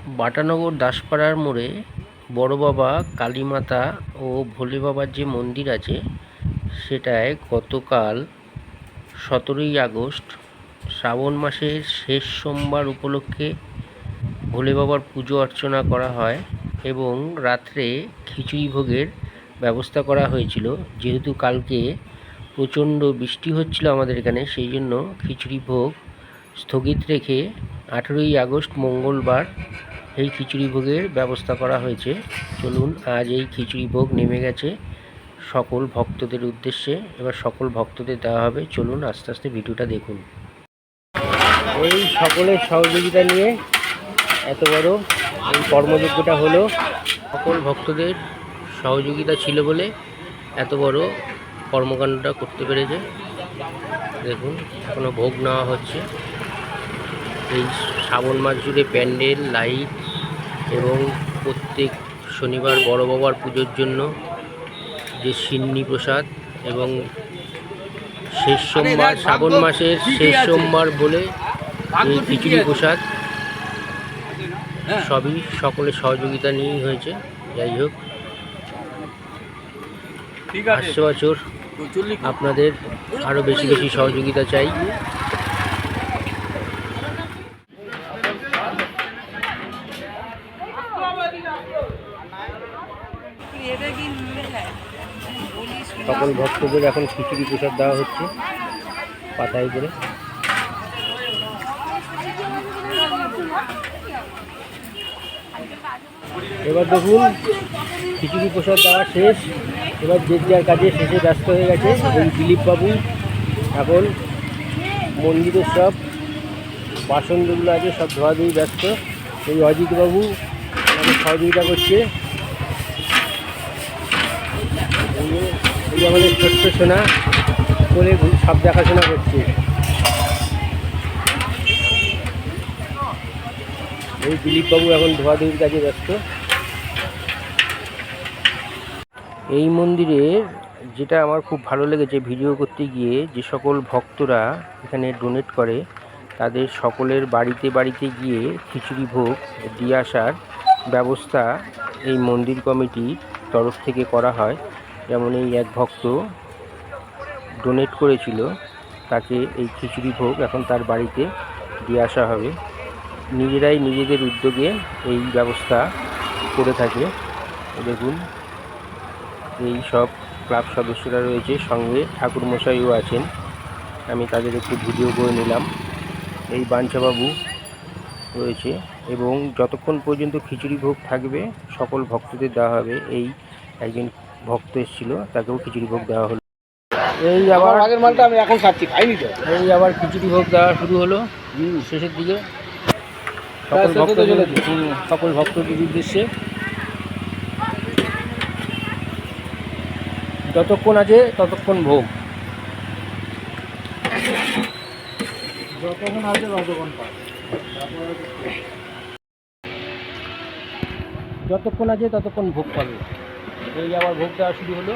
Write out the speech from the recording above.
বাটানগর দাসপাড়ার মোড়ে বড় বাবা কালীমাতা ও ভোলে বাবার যে মন্দির আছে সেটায় গতকাল 17ই আগস্ট শ্রাবণ মাসের শেষ সোমবার উপলক্ষে ভোলে বাবার পুজো অর্চনা করা হয় এবং রাত্রে খিচুড়ি ভোগের ব্যবস্থা করা হয়েছিল। যেহেতু কালকে প্রচণ্ড বৃষ্টি হচ্ছিল আমাদের এখানে, সেই জন্য খিচুড়ি ভোগ স্থগিত রেখে 18ই আগস্ট মঙ্গলবার এই খিচুড়ি ভোগের ব্যবস্থা করা হয়েছে। চলুন, আজ এই খিচুড়ি ভোগ নেমে গেছে সকল ভক্তদের উদ্দেশ্যে। এবার সকল ভক্তদের দেওয়া হবে। চলুন আস্তে আস্তে ভিডিওটা দেখুন। এই সকলের সহযোগিতা নিয়ে এত বড় এই কর্মযজ্ঞটা হলো। সকল ভক্তদের সহযোগিতা ছিল বলে এত বড় কর্মকাণ্ডটা করতে পেরেছে। দেখুন, এখনো ভোগ নেওয়া হচ্ছে। এই শ্রাবণ মাস জুড়ে প্যান্ডেল, লাইট এবং প্রত্যেক শনিবার বড় বাবার পুজোর জন্য যে সিন্নি প্রসাদ এবং শেষ সোমবার, শ্রাবণ মাসের শেষ সোমবার বলে এই খিচুড়ি প্রসাদ সবই সকলের সহযোগিতা নিয়েই হয়েছে। যাই হোক, আসছে বছর আপনাদের আরও বেশি বেশি সহযোগিতা চাই। সকল ভক্তদের এখন খিচুড়ি প্রসাদ দেওয়া হচ্ছে পাতায় করে। এবার দেখুন, খিচুড়ি প্রসাদ দেওয়া শেষ। এবার যে যার কাজে শেষে ব্যস্ত হয়ে গেছে। এই দিলীপবাবু এখন মন্দিরের সব বাসন যেগুলো আছে সব ধোয়াধুয়ি ব্যস্ত। এই অজিতবাবু আমাদের সহযোগিতা করছে। এই আমাদের ছোট্ট সোনা করে সব দেখাশোনা করছে। এই দিলীপবাবু এখন ধোয়াধুয়ির কাজে ব্যস্ত। এই মন্দিরের যেটা আমার খুব ভালো লেগেছে ভিডিও করতে গিয়ে, যে সকল ভক্তরা এখানে ডোনেট করে তাদের সকলের বাড়িতে বাড়িতে গিয়ে খিচুড়ি ভোগ দিয়ে আসার ব্যবস্থা এই মন্দির কমিটির তরফ থেকে করা হয়। যেমন এই এক ভক্ত ডোনেট করেছিল, তাকে এই খিচুড়ি ভোগ এখন তার বাড়িতে দিয়ে আসা হবে। নিজেরাই নিজেদের উদ্যোগে এই ব্যবস্থা করে থাকে। দেখুন, এই সব ক্লাব সদস্যরা রয়েছে, সঙ্গে ঠাকুরমশাইও আছেন। আমি তাদের একটু ভিডিও করে নিলাম। এই বাঞ্ছাবাবু রয়েছে এবং যতক্ষণ পর্যন্ত খিচুড়ি ভোগ থাকবে সকল ভক্তদের দেওয়া হবে। এই একজন ভক্ত এসেছিল, তাকেও খিচুড়ি ভোগ দেওয়া হলো। এই আবার আগের মালটা আমি এখন খাচ্ছি, খাইনি তো। এই আবার খিচুড়ি ভোগ দেওয়া শুরু হলো শেষের দিকে সকল ভক্তদের উদ্দেশ্যে। যতক্ষণ আছে ততক্ষণ ভোগ, যতক্ষণ আছে ততক্ষণ পায়, যতক্ষণ আছে ততক্ষণ ভোগ পাবে। এই আবার ভোগ দেওয়া শুরু হলো।